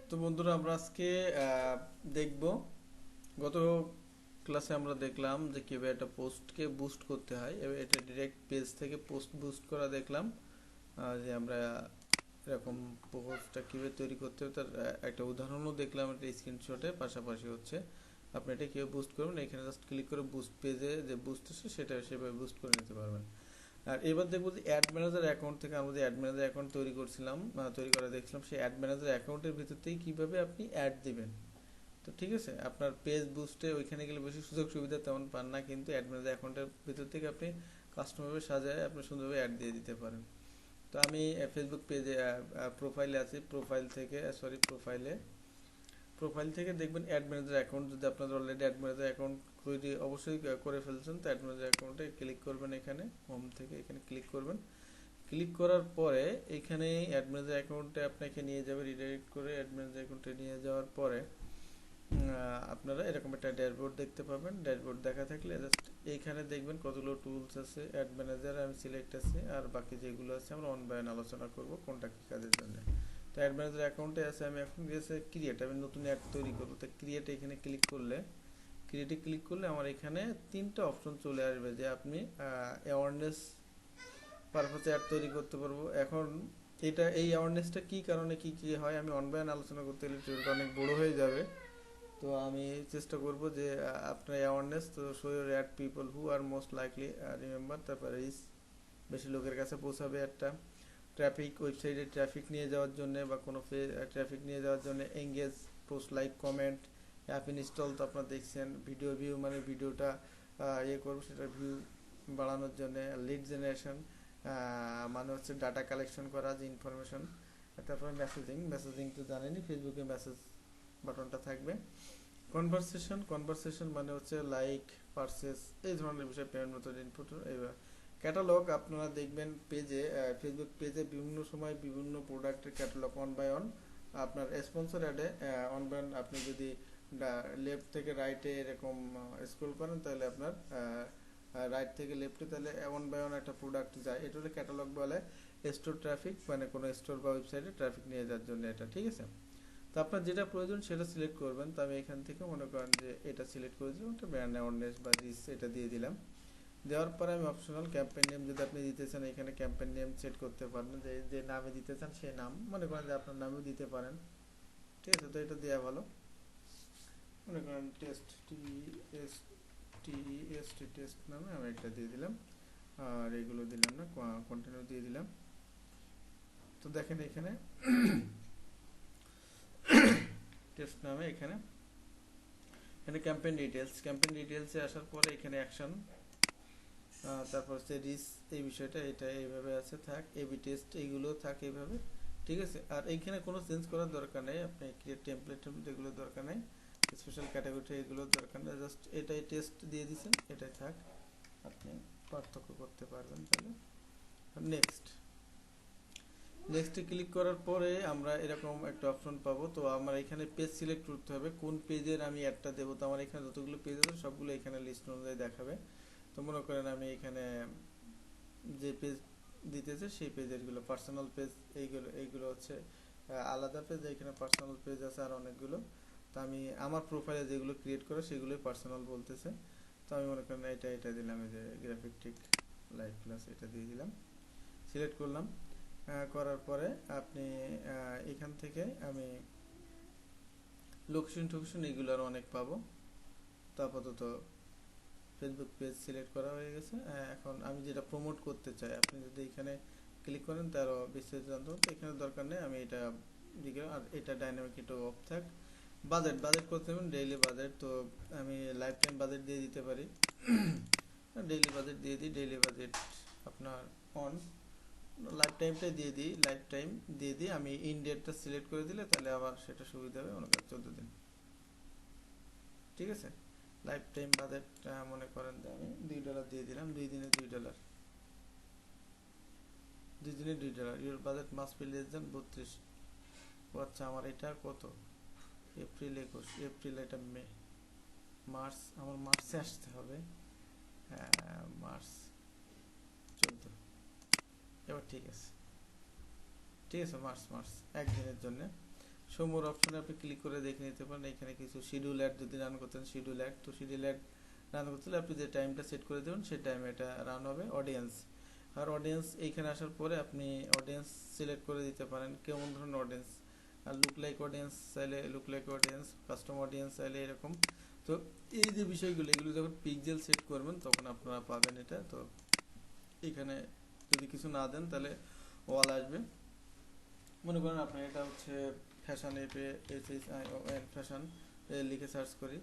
তো বন্ধুরা আমরা আজকে দেখব গত ক্লাসে আমরা দেখলাম যে কিভাবে একটা পোস্টকে বুস্ট করতে হয় এবার এটা ডাইরেক্ট পেজ থেকে পোস্ট বুস্ট করা দেখলাম যে আমরা এরকম পোস্টটা কিভাবে তৈরি করতে হবে তার একটা উদাহরণও দেখলাম একটা স্ক্রিনশটে পাশাপাশি হচ্ছে আপনি এটা কিভাবে বুস্ট করবেন এখানে জাস্ট ক্লিক করে বুস্ট পেজে যে বুস্ট আছে সেটা সেভাবে বুস্ট করে নিতে পারবেন। আর এবার দেখবো যে অ্যাড ম্যানেজার অ্যাকাউন্ট থেকে আমরা যে অ্যাড ম্যানেজার অ্যাকাউন্ট তৈরি করছিলাম তৈরি করে দেখছিলাম সেই অ্যাড ম্যানেজার অ্যাকাউন্টের ভিতর থেকে কীভাবে আপনি অ্যাড দিবেন। তো ঠিক আছে, আপনার পেজ বুস্টে ওইখানে গেলে বেশি সুযোগ সুবিধা তেমন পান না, কিন্তু অ্যাড ম্যানেজার অ্যাকাউন্টের ভিতর থেকে আপনি কাস্টমারভাবে সাজায় আপনি সুন্দরভাবে অ্যাড দিয়ে দিতে পারেন। তো আমি ফেসবুক পেজে প্রোফাইলে আছি, প্রোফাইল থেকে দেখবেন অ্যাড ম্যানেজার অ্যাকাউন্ট। যদি আপনাদের অলরেডি অ্যাড ম্যানেজার অ্যাকাউন্ট তৈরি অবশ্যই করে ফেলছেন, তো অ্যাড ম্যানেজার অ্যাকাউন্টে ক্লিক করবেন, এখানে হোম থেকে এখানে ক্লিক করবেন। ক্লিক করার পরে এখানে অ্যাড ম্যানেজার অ্যাকাউন্টে আপনাকে নিয়ে যাবে, রিডাইরেক্ট করে অ্যাড ম্যানেজার অ্যাকাউন্টে নিয়ে যাওয়ার পরে আপনারা এরকম একটা ড্যাশবোর্ড দেখতে পাবেন। ড্যাশবোর্ড দেখা থাকলে জাস্ট এইখানে দেখবেন কতগুলো টুলস আছে, অ্যাড ম্যানেজার আমি সিলেক্ট আছে, আর বাকি যেগুলো আছে আমরা অন বাই আলোচনা করব কোনটা কী কাজের জন্য। তো অ্যাড ম্যানেজার অ্যাকাউন্টে আছে, আমি এখন গিয়েছে ক্রিয়েট, আমি নতুন অ্যাড তৈরি করবো। তো ক্রিয়েটে এখানে ক্লিক করলে আমার এখানে তিনটা অপশন চলে আসবে যে আপনি অ্যাওয়ারনেস পারপাসে অ্যাড তৈরি করতে পারবো। এখন এই অ্যাওয়ারনেসটা কী কারণে কী হয় আমি অন বাই আলোচনা করতে গেলে টিউটোরিয়ালটা অনেক বড় হয়ে যাবে। তো আমি চেষ্টা করব যে আপনার অ্যাওয়ারনেস তো show your ad people who are most likely remember, তারপরে রিচ বেশি লোকের কাছে পৌঁছাবে। একটা ট্রাফিক, ওয়েবসাইটে ট্রাফিক নিয়ে যাওয়ার জন্য বা কোনো ট্রাফিক নিয়ে যাওয়ার জন্য engage, post, like, comment, app install. তো আপনারা দেখছেন ভিডিও ভিউ মানে ভিডিওটা করবো সেটা ভিউ বাড়ানোর জন্য। লিড জেনারেশন মানে হচ্ছে ডাটা কালেকশন করা, যে ইনফরমেশন। তারপরে মেসেজিং তো জানেনই, ফেসবুকে মেসেজ বাটনটা থাকবে। কনভারসেশন মানে হচ্ছে লাইক, পারচেস, এই ধরনের বিষয়, পেমেন্ট মেথড, ইনপুট। এবার ক্যাটালগ আপনারা দেখবেন পেজে, ফেসবুক পেজে বিভিন্ন সময় বিভিন্ন প্রোডাক্টের ক্যাটালগ অন বাই অন আপনার স্পন্সর অ্যাডে অন বাই অন। আপনি যদি লেফট থেকে রাইটে এরকম স্ক্রল করেন তাহলে আপনার রাইট থেকে লেফটে তাহলে অন বাই অন একটা প্রোডাক্ট যায়, এটা হলো ক্যাটালগ বলে। স্টোর ট্রাফিক মানে কোনো স্টোর বা ওয়েবসাইটে ট্রাফিক নিয়ে যাওয়ার জন্য এটা, ঠিক আছে। তো আপনার যেটা প্রয়োজন সেটা সিলেক্ট করবেন। তো আমি এখান থেকে মনে করেন যে এটা সিলেক্ট করে দিলাম, একটা ব্র্যান্ড অ্যাওয়ারনেস বা রিচ এটা দিয়ে দিলাম। দেওয়ার পরে আমি অপশনাল ক্যাম্পেইন নেম যদি আপনি দিতে চান এখানে ক্যাম্পেইন নেম সেট করতে পারেন, যে নামে দিতে চান সেই নাম, মনে করেন যে আপনার নামেও দিতে পারেন, ঠিক আছে। তো এটা দেওয়া ভালো, মনে করেন টেস্ট নামে আমি একটা দিয়ে দিলাম, আর এগুলো দিলাম না, কন্টিনিউ দিয়ে দিলাম। তো দেখেন এখানে টেস্ট নামে এখানে ক্যাম্পেইন ডিটেলসে আসার পরে এখানে অ্যাকশন, তারপর হচ্ছে রিচ, এই বিষয়টা এটা এইভাবে আছে থাক, এবি টেস্ট এইগুলো থাক এইভাবে, ঠিক আছে। আর এইখানে কোনো চেঞ্জ করার দরকার নেই, আপনি ক্রিয়েট টেমপ্লেট এগুলো দরকার নেই, স্পেশাল ক্যাটাগরি এগুলো দরকার নেই, জাস্ট এটাই টেস্ট দিয়ে দিচ্ছেন, এটাই থাক, আপনি পার্থক্য করতে পারবেন। তাহলে নেক্সটে ক্লিক করার পরে আমরা এরকম একটা অপশন পাবো। তো আমার এখানে পেজ সিলেক্ট করতে হবে, কোন পেজের আমি অ্যাডটা দেবো। তো আমার এখানে যতগুলো পেজ আছে সবগুলো এখানে লিস্ট অনুযায়ী দেখাবে। তো মনে করেন আমি এখানে যে পেজ দিতেছে সেই পেজেরগুলো পার্সোনাল পেজ, এইগুলো হচ্ছে আলাদা পেজ, এখানে পার্সোনাল পেজ আছে আর অনেকগুলো। তো আমি আমার প্রোফাইলে যেগুলো ক্রিয়েট করে সেগুলোই পার্সোনাল বলতেছে। তো আমি মনে করেন এটা দিলাম, এই যে গ্রাফিক টিক লাইট প্লাস এটা দিয়ে দিলাম, সিলেক্ট করলাম। করার পরে আপনি এখান থেকে আমি লোকেশন এগুলো আর অনেক পাবো। তো আপাতত ফেসবুক পেজ সিলেক্ট করা হয়ে গেছে। এখন আমি যেটা প্রমোট করতে চাই, আপনি যদি এখানে ক্লিক করেন তারও বিস্তারিত জানতে হবে, এখানে দরকার নেই, আমি এটা দিকে। আর এটা ডাইনামিক এটা অফ থাক। বাজেট করতে হবে ডেইলি বাজেট, তো আমি লাইফ টাইম বাজেট দিয়ে দিতে পারি, ডেইলি বাজেট দিয়ে দিই, ডেইলি বাজেট আপনার অন, লাইফ টাইমটা দিয়ে দিই, আমি ইন ডেটটা সিলেক্ট করে দিলে তাহলে আবার সেটা সুবিধা হবে, মনে করেন 14 দিন, ঠিক আছে। লাইফ টাইম বাজেট মনে করেন যে আমি $2 দিয়ে দিলাম, 2 দিনে $2, 2 দিনে $2। Your budget must be less than 32। আচ্ছা আমার এটা কত, এপ্রিল 21, এপ্রিল, এটা মে, মার্চ, আমার মার্চে আসতে হবে, মার্চ 14, এবার ঠিক আছে মার্চ একদিনের জন্য। শো মোর অপশনে আপনি ক্লিক করে দেখে নিতে পারেন। এখানে কিছু শিডিউল অ্যাড যদি রান করতেন, শিডিউল অ্যাড, তো শিডিউল অ্যাড রান করতে হলে আপনি যে টাইমটা সেট করে দেবেন সেই টাইমে এটা রান হবে। অডিয়েন্স, আর অডিয়েন্স এইখানে আসার পরে আপনি অডিয়েন্স সিলেক্ট করে দিতে পারেন কেমন ধরনের অডিয়েন্স। আর লুক লাইক অডিয়েন্স চাইলে look like audience, custom audience চাইলে এরকম। তো এই যে বিষয়গুলো, এগুলো যখন পিক্সেল সেট করবেন তখন আপনারা পাবেন এটা। তো এখানে যদি কিছু না দেন তাহলে ওয়াল আসবে। মনে করেন আপনার এটা হচ্ছে ফ্যাশন, FASHION ফ্যাশন লিখে সার্চ করি,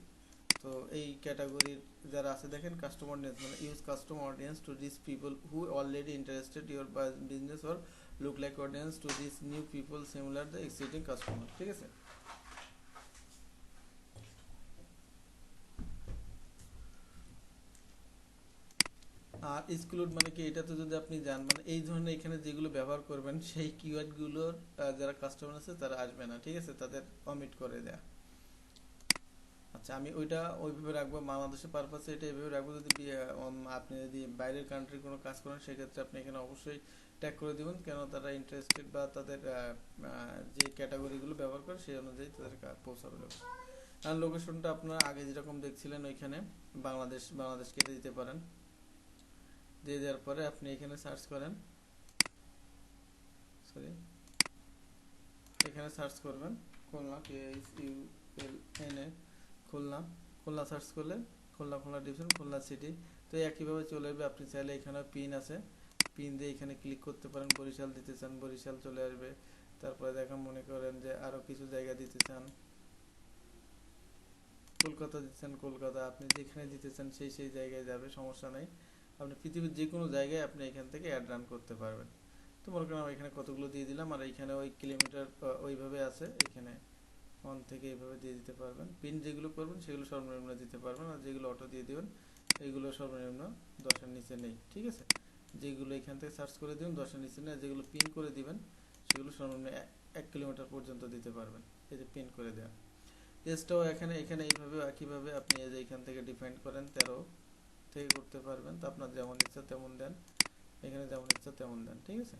তো এই ক্যাটাগরির যারা আছে দেখেন কাস্টম অডিয়েন্স, মানে use custom audience to reach people who already interested your business or look like audience to reach new people similar the existing customer. ঠিক আছে। আর এক্সক্লুড মানে কি, এটা তো যদি আপনি যান মানে এই ধরনের এখানে যেগুলো ব্যবহার করবেন সেই কিওয়ার্ডগুলোর যারা কাস্টমার আছে তারা আসবে না। ঠিক আছে, তাদের অমিট করে দেয়া। আচ্ছা, আমি ওইটা ওইভাবে রাখবো বাংলাদেশের পারপাসে, এটা এইভাবে রাখবো। যদি আপনি যদি বাইরের কান্ট্রি কোনো কাজ করেন সেক্ষেত্রে আপনি এখানে অবশ্যই ট্যাগ করে দেবেন, কেন তারা ইন্টারেস্টেড বা তাদের যে ক্যাটাগরিগুলো ব্যবহার করে সেই অনুযায়ী তাদের পৌঁছাবে। আর লোকেশনটা আপনারা আগে যেরকম দেখছিলেন ওইখানে বাংলাদেশ কেটে দিতে পারেন। দিয়ে দেওয়ার পরে আপনি এখানে সার্চ করেন, সরি এখানে সার্চ করবেন খুলনা, KHULNA, খুলনা। খুলনা সার্চ করলে খুলনা ডিভিশন, খুলনা সিটি। তো একইভাবে চলে আসবে। আপনি চাইলে এখানে পিন আছে, পিন দিয়ে এখানে ক্লিক করতে পারেন। বরিশাল দিতে চান বরিশাল চলে আসবে। তারপরে দেখেন মনে করেন যে আরও কিছু জায়গা দিতে চান, কলকাতা দিতে চান কলকাতা, আপনি যেখানে দিতে চান সেই জায়গায় যাবে, সমস্যা নাই। আপনি পৃথিবীর যে কোনো জায়গায় আপনি এখান থেকে অ্যাড রান করতে পারবেন। তো মনে করেন এখানে কতগুলো দিয়ে দিলাম, আর এখানে ওই কিলোমিটার ওইভাবে আছে, এখানে অন থেকে এইভাবে দিয়ে দিতে পারবেন। পিন যেগুলো করবেন সেগুলো সর্বনিম্ন দিতে পারবেন, আর যেগুলো অটো দিয়ে দেবেন এইগুলো সর্বনিম্ন 10-এর নিচে নেই। ঠিক আছে, যেগুলো এখান থেকে সার্চ করে দেবেন 10-এর নিচে নেই, যেগুলো পিন করে দিবেন সেগুলো সর্বনিম্ন 1 কিলোমিটার পর্যন্ত দিতে পারবেন। এই যে পিন করে দেওয়া। এজটাও এখানে এইভাবে একইভাবে আপনি এই যে এখান থেকে ডিফাইন করেন 13 থেকে করতে পারবেন। তো আপনার যেমন ইচ্ছা তেমন দেন, এখানে যেমন ইচ্ছা তেমন দেন। ঠিক আছে।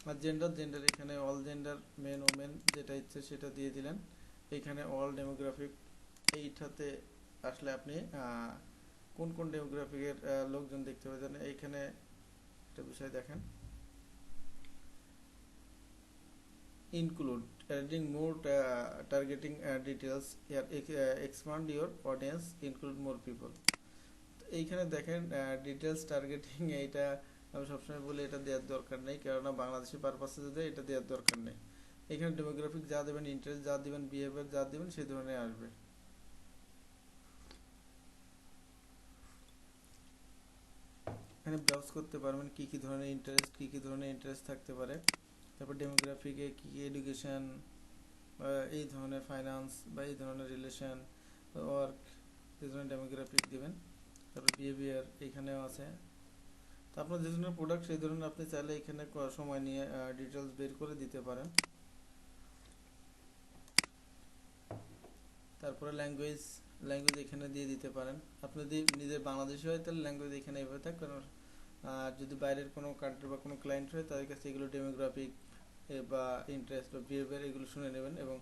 আর জেন্ডার এখানে অল জেন্ডার, মেন ওমেন যেটা ইচ্ছে সেটা দিয়ে দিলেন। এখানে অল ডেমোগ্রাফিক, এইটাতে আসলে আপনি কোন কোন ডেমোগ্রাফিকের লোকজন দেখতে পাবেন। এইখানে একটা বিষয় দেখেন, include adding more targeting details here, expand your audience, include more people। এইখানে দেখেন ডিটেলস টার্গেটিং, এইটা আমি সবসময় বলি এটা দেওয়ার দরকার নেই, কেননা বাংলাদেশি পারপাসে যদি এটা দেওয়ার দরকার নেই। এখানে ডেমোগ্রাফিক যা দেবেন, ইন্টারেস্ট যা দিবেন, বিহেভিয়ার যা দিবেন সেই ধরনের আসবে। এখানে ব্রাউজ করতে পারবেন কি কি ধরনের ইন্টারেস্ট থাকতে পারে। তারপর ডেমোগ্রাফিকে কি কি এডুকেশন, এই ধরনের ফাইন্যান্স বা এই ধরনের রিলেশন, ওয়ার্ক, এই ধরনের ডেমোগ্রাফিক দিবেন। তারপর বিহেভিয়ার এখানেও আছে। তো আপনার যে ধরনের প্রোডাক্ট সেই ধরনের আপনি চাইলে এখানে সময় নিয়ে ডিটেলস বের করে দিতে পারেন। তারপরে ল্যাঙ্গুয়েজ এখানে দিয়ে দিতে পারেন। আপনি যদি নিজের বাংলাদেশি হয় তাহলে ল্যাঙ্গুয়েজ এখানে এভাবে থাক, কারণ যদি বাইরের কোনো কান্ট্রি বা কোনো ক্লায়েন্ট হয় তাদের কাছে এগুলো ডেমোগ্রাফিক বা ইন্টারেস্ট বা বিহেভিয়ার এগুলো শুনে নেবেন। এবং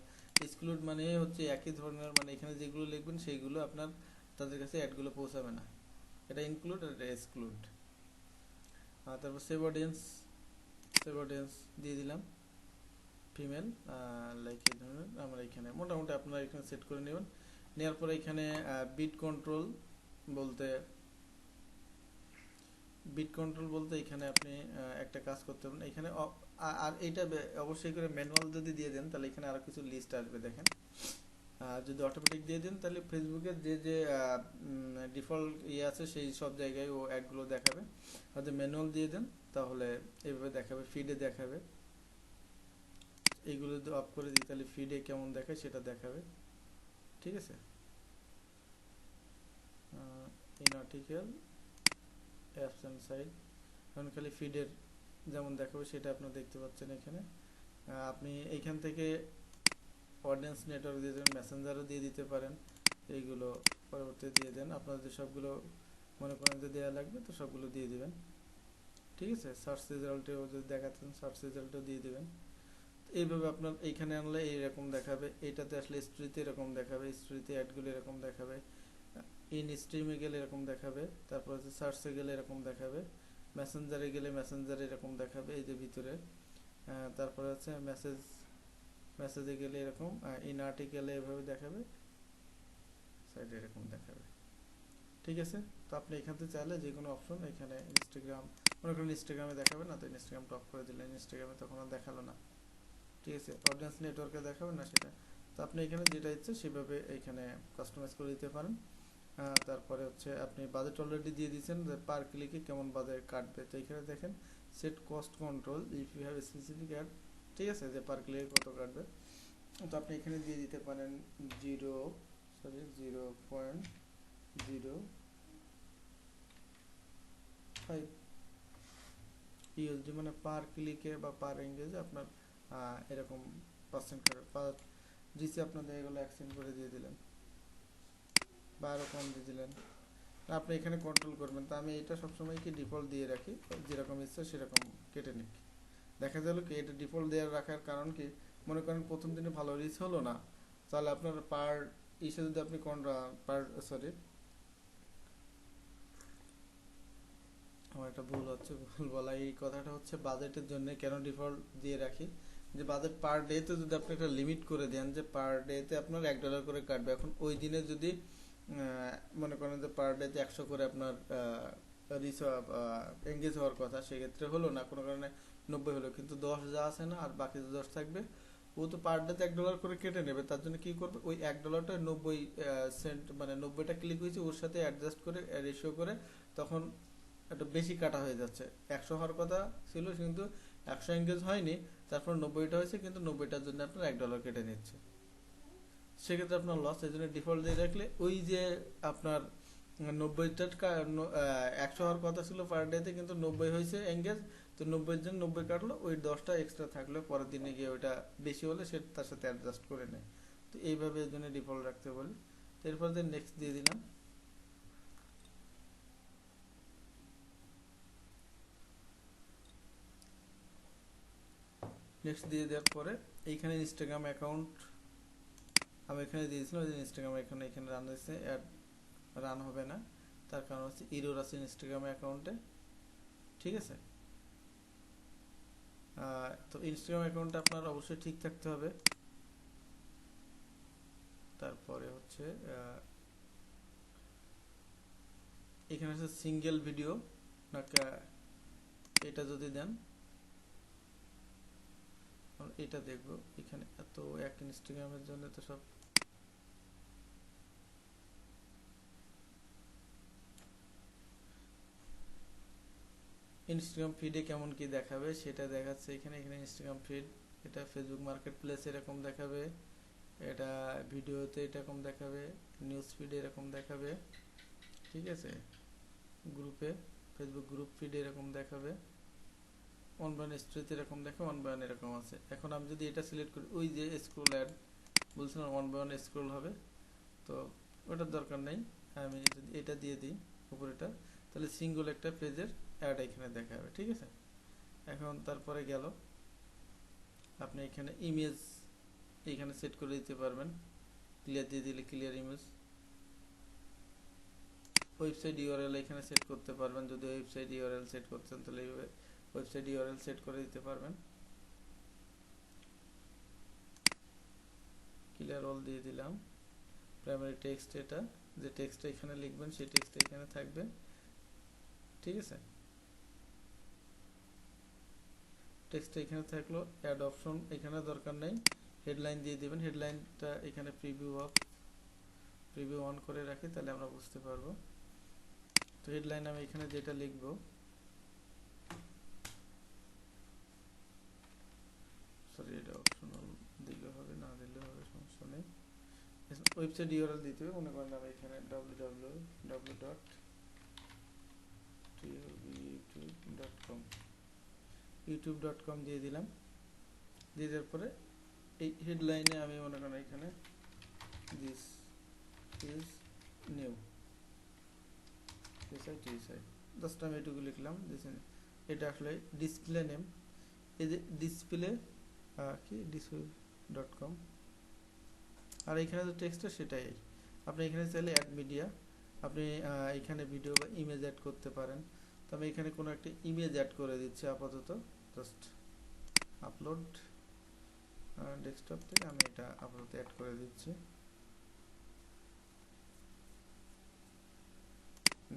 এক্সক্লুড মানে হচ্ছে একই ধরনের, মানে এখানে যেগুলো লিখবেন সেইগুলো আপনার তাদের কাছে অ্যাডগুলো পৌঁছাবে না। এটা ইনক্লুড আর এটা এক্সক্লুড। তারপর সেভ অডিয়েন্স দিয়ে দিলাম, ফিমেল লাইক এই ধরনের। আমরা এখানে মোটামুটি আপনারা এখানে সেট করে নেবেন। নেওয়ার পরে এখানে বিট কন্ট্রোল বলতে এখানে আপনি একটা কাজ করতে পারেন এখানে। আর এটা অবশ্যই করে ম্যানুয়াল যদি দিয়ে দেন তাহলে এখানে আরো কিছু লিস্ট আসবে দেখেন। যদি অটোমেটিক দিয়ে দেন তাহলে ফেসবুকের যে ডিফল্ট ইয়ে আছে সেই সব জায়গায় ও অ্যাডগুলো দেখাবে। আর যদি ম্যানুয়াল দিয়ে দেন তাহলে এইভাবে দেখাবে, ফিডে দেখাবে। এইগুলো যদি অফ করে দিই তাহলে ফিডে কেমন দেখায় সেটা দেখাবে। ঠিক আছে। In article apps and site, এখন খালি ফিডের যেমন দেখাবে সেটা আপনারা দেখতে পাচ্ছেন এখানে। আপনি এইখান থেকে অডিয়েন্স নেটওয়ার্ক দিয়ে দেবেন, মেসেঞ্জারও দিয়ে দিতে পারেন। এইগুলো পরবর্তী দিয়ে দেন। আপনাদের সবগুলো মনে করেন যে দেওয়া লাগবে তো সবগুলো দিয়ে দিবেন। ঠিক আছে। সার্চ রেজাল্টেও যদি দেখাচ্ছেন সার্চ রেজাল্টও দিয়ে দেবেন। এইভাবে আপনার এইখানে আনলে এইরকম দেখাবে, এইটাতে আসলে স্টোরিতে এরকম দেখাবে, স্টোরিতে অ্যাডগুলো এরকম দেখাবে, ইন স্ট্রিমে গেলে এরকম দেখাবে, তারপর হচ্ছে সার্চে গেলে এরকম দেখাবে, মেসেঞ্জারে গেলে মেসেঞ্জারে এরকম দেখাবে এই যে ভিতরে, তারপরে হচ্ছে মেসেজে গেলে এরকম, ইন আর্টিকেলে এভাবে দেখাবে, সাইডে এরকম দেখাবে। ঠিক আছে, তো আপনি এখান থেকে চাইলে যে কোনো অপশন এখানে ইনস্টাগ্রাম, মনে করেন ইনস্টাগ্রামে দেখাবে না, তো ইনস্টাগ্রামটা অফ করে দিলেন, ইনস্টাগ্রামে তখন আর দেখালো না। ঠিক আছে, অডিয়েন্স নেটওয়ার্কে দেখাবে না সেটা, তো আপনি এখানে যেটা ইচ্ছে সেভাবে এখানে কাস্টমাইজ করে দিতে পারেন। তারপরে হচ্ছে আপনি বাজেট অলরেডি দিয়ে দিয়েছেন যে পার ক্লিকে কেমন বাজেট কাটবে, তো এখানে দেখেন set cost control if you have specific ad, ঠিক আছে, যে পার ক্লিকে কত কাটবে, তো আপনি এখানে দিয়ে দিতে পারেন 0.05 ইউএসডি, মানে পার ক্লিকে বা পার এঙ্গেজে আপনার এরকম পার্সেন্ট পার জিসি আপনাদের এগুলো অ্যাকসেন্ট করে দিয়ে দিলেন বা আরও কম দিয়ে দিলেন, আপনি এখানে কন্ট্রোল করবেন। তো আমি এটা সবসময় কি ডিফল্ট দিয়ে রাখি, যেরকম ইচ্ছা সেরকম কেটে নিক। দেখা গেল কি এটা ডিফল্ট দেওয়ার রাখার কারণ কি, মনে করেন প্রথম দিনে ভালো রিচ হলো না, তাহলে আপনার পার ইসে যদি আপনি আমার একটা ভুল হচ্ছে, ভুল বলা, এই কথাটা হচ্ছে বাজেটের জন্য কেন ডিফল্ট দিয়ে রাখি, যে বাজেট পার ডেতে যদি আপনি একটা লিমিট করে দেন যে পার ডেতে আপনার $1 করে কাটবে, এখন ওই দিনে যদি মনে করেন যে পার ডেতে 100 করে আপনার রিচ এঙ্গেজ হওয়ার কথা, সেক্ষেত্রে হলো না কোনো কারণে 90 হলো, কিন্তু 10 যা আছে না আর বাকি যে 10 থাকবে, ও তো পার ডেতে $1 করে কেটে নেবে, তার জন্য কি করবে ওই $1টা 90 সেন্ট, মানে 90টা ক্লিক হয়েছে ওর সাথে অ্যাডজাস্ট করে রেশিও করে তখন একটা বেশি কাটা হয়ে যাচ্ছে, 100 হওয়ার কথা ছিল কিন্তু 100 এঙ্গেজ হয়নি, তারপর 90টা হয়েছে কিন্তু 90টার জন্য আপনার $1 কেটে নিচ্ছে, সেক্ষেত্রে আপনার লস। এই জন্য ডিফল্ট দিয়ে রাখলে ওই যে আপনার 90টা 100 হওয়ার কথা ছিল পার ডেতে কিন্তু 90 হয়েছে এঙ্গেজ, তো 90 জন 90 কাটলো, ওই 10টা এক্সট্রা থাকলো, পরের দিনে গিয়ে ওইটা বেশি হলে সে তার সাথে অ্যাডজাস্ট করে নেয়। তো এইভাবে এই জন্য ডিফল্ট রাখতে বলি। তো এরপর যে নেক্সট দিয়ে দিলাম, নেক্সট দিয়ে দেওয়ার পরে এইখানে ইনস্টাগ্রাম অ্যাকাউন্ট আমি এখানে দিয়েছিলাম, যে ইনস্টাগ্রাম এখানে রান হয়েছে, অ্যাড রান হবে না, তার কারণ হচ্ছে ইরোর আছে ইনস্টাগ্রাম অ্যাকাউন্টে। ঠিক আছে, তো ইনস্টাগ্রাম অ্যাকাউন্টটা আপনার অবশ্যই ঠিক থাকতে হবে। তারপরে হচ্ছে এখানে হচ্ছে সিঙ্গেল ভিডিও না, এটা যদি দেন এটা দেখবো, এখানে এত এক ইনস্টাগ্রামের জন্য তো সব ইনস্টাগ্রাম ফিডে কেমন কি দেখাবে সেটা দেখাচ্ছে এখানে, ইনস্টাগ্রাম ফিড, এটা ফেসবুক মার্কেট প্লেস এরকম দেখাবে, এটা ভিডিওতে এরকম দেখাবে, নিউজ ফিডে এরকম দেখাবে, ঠিক আছে, গ্রুপে ফেসবুক গ্রুপ ফিডে এরকম দেখাবে, অন বায়ান স্টোরিতে এরকম দেখে, অন বায়ান এরকম আছে। এখন আমি যদি এটা সিলেক্ট করি, ওই যে স্ক্রল অ্যাড বলছিলাম অন বায়ান স্ক্রল হবে, তো ওটার দরকার নেই, আমি যদি এটা দিয়ে দিই উপরেটা, তাহলে সিঙ্গল একটা পেজের অ্যাড এখানে দেখাবে। ঠিক আছে, এখন তারপরে গেল আপনি এখানে ইমেজ এইখানে সেট করে দিতে পারবেন, ক্লিয়ার দিয়ে দিলে ক্লিয়ার ইমেজ, ওয়েবসাইট ইউআরএল এখানে সেট করতে পারবেন, যদি ওয়েবসাইট ইউআরএল সেট করতেন তাহলে ওয়েবসাইট ইউআরএল সেট করে দিতে পারবেন, ক্লিয়ার অল দিয়ে দিলাম। প্রাইমারি টেক্সট, এটা যে টেক্সটটা এখানে লিখবেন সেই টেক্সটটা এখানে থাকবে। ঠিক আছে, টেক্সটটা এখানে থাকলো, অ্যাড অপশন এখানে দরকার নেই, হেডলাইন দিয়ে দিবেন, হেডলাইনটা এখানে প্রিভিউ অন করে রাখি তাহলে আমরা বুঝতে পারবো। তো হেডলাইন আমি এখানে যেটা লিখব, সরি এটা অপশনাল দিলে হবে, না দিলে হবে, সমস্যা নেই। ওয়েবসাইট ইউআরএল দিতে হবে, মনে করেন আমি এখানে www.youtube.com দিয়ে দিলাম। দিয়ে দেওয়ার পরে এই হেডলাইনে আমি মনে করেন এখানে দিস ইজ নিউ জাস্ট আমি এটুকু লিখলাম। এটা আসলে ডিসপ্লে নেম, এই যে ডিসপ্লে কি disweb.com, আর এখানে যে টেক্সটটা সেটাই। আপনি এখানে চাইলে অ্যাড মিডিয়া, আপনি এখানে ভিডিও বা ইমেজ অ্যাড করতে পারেন। তো আমি এখানে কোনো একটা ইমেজ অ্যাড করে দিচ্ছি আপাতত, জাস্ট আপলোড ডেস্কটপ থেকে আমি এটা আপাতত অ্যাড করে দিচ্ছি।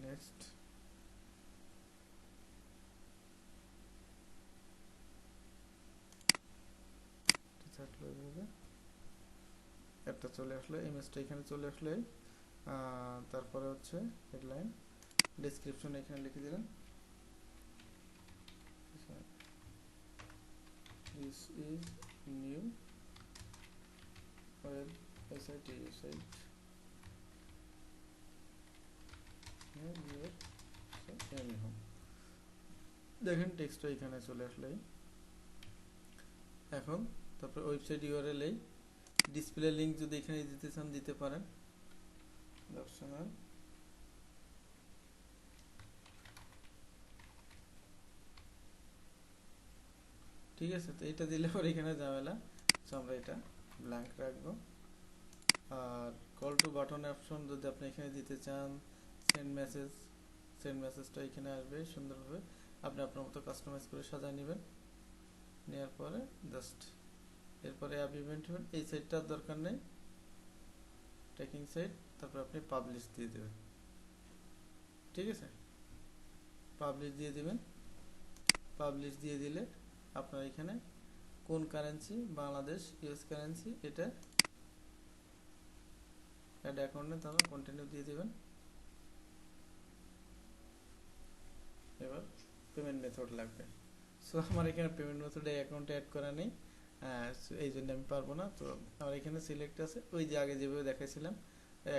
নেক্সট, একটা চলে আসলো, ইমেজটা এখানে চলে আসলে তারপরে হচ্ছে হেডলাইন, ডেসক্রিপশন এখানে লিখে দিলেন দিস ইজ নিউ ওয়েবসাইট দেখেন টেক্সটটা এখানে চলে আসলে। এখন তারপর ওয়েবসাইট ইউআরএল এই ডিসপ্লে লিংক যদি এখানে দিতে চান দিতে পারেন, অপশনাল। ঠিক আছে, তো এটা দিলে পর এখানে ঝামেলা, তো আমরা এটা ব্ল্যাঙ্ক রাখবো। আর কল টু বাটন অপশন যদি আপনি এখানে দিতে চান, সেন্ড মেসেজটা এখানে আসবে সুন্দরভাবে, আপনি আপনার মতো কাস্টমাইজ করে সাজায় নেবেন। নেওয়ার পরে জাস্ট এরপরে অ্যাপ ইভেন্ট এই সাইটটার দরকার নেই, ট্র্যাকিং সাইট, তারপর আপনি পাবলিশ দিয়ে দেবেন। ঠিক আছে, পাবলিশ দিয়ে দিবেন। পাবলিশ দিয়ে দিলে আপনার এখানে কোন কারেন্সি, বাংলাদেশ, ইউএস কারেন্সি, এটা অ্যাড অ্যাকাউন্টে তারপর কন্টিনিউ দিয়ে দিবেন। এবার পেমেন্ট মেথড লাগবে। সো আমার এখানে পেমেন্ট মেথডে অ্যাকাউন্টে অ্যাড করা নেই, এই জন্য আমি পারবো না। তো আমার এখানে সিলেক্ট আছে ওই যে আগে যেভাবে দেখাইছিলাম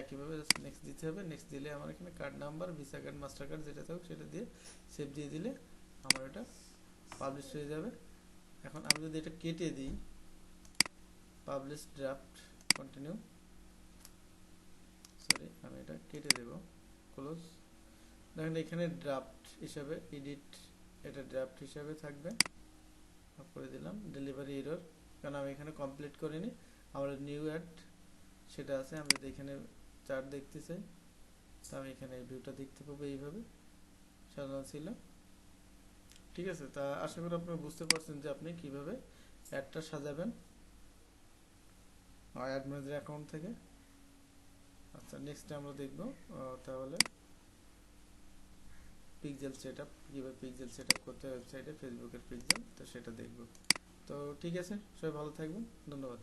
একইভাবে, নেক্সট দিতে হবে। নেক্সট দিলে আমার এখানে card number, visa card, master card যেটা থাকুক সেটা দিয়ে সেভ দিয়ে দিলে আমার এটা পাবলিশ হয়ে যাবে। এখন আমি যদি এটা কেটে দিই, পাবলিশ ড্রাফট কন্টিনিউ, সরি আমি এটা কেটে দেব, ক্লোজ। দেখেন এখানে ড্রাফট হিসাবে এডিট, এটা ড্রাফট হিসাবে থাকবে, করে দিলাম। ডেলিভারি এরর, কারণ আমি এখানে কমপ্লিট করিনি, আমার নিউ অ্যাড সেটা আছে। আমি যদি এখানে চার্ট দেখতে চাই, তো আমি এখানে ভিউটা দেখতে পাবো, এইভাবে সাজানো ছিল। ঠিক আছে, তা আশা করি আপনি বুঝতে পারছেন যে আপনি কিভাবে অ্যাডটা সাজাবেন অ্যাড ম্যানেজার অ্যাকাউন্ট থেকে। আচ্ছা, নেক্সট আমরা দেখব তাহলে পিক্সেল সেটআপ, কীভাবে পিক্সেল সেটআপ করতে হয় ওয়েবসাইটে, ফেসবুকের পিক্সেল, তো সেটা দেখব। তো ঠিক আছে, সবাই ভালো থাকবেন, ধন্যবাদ।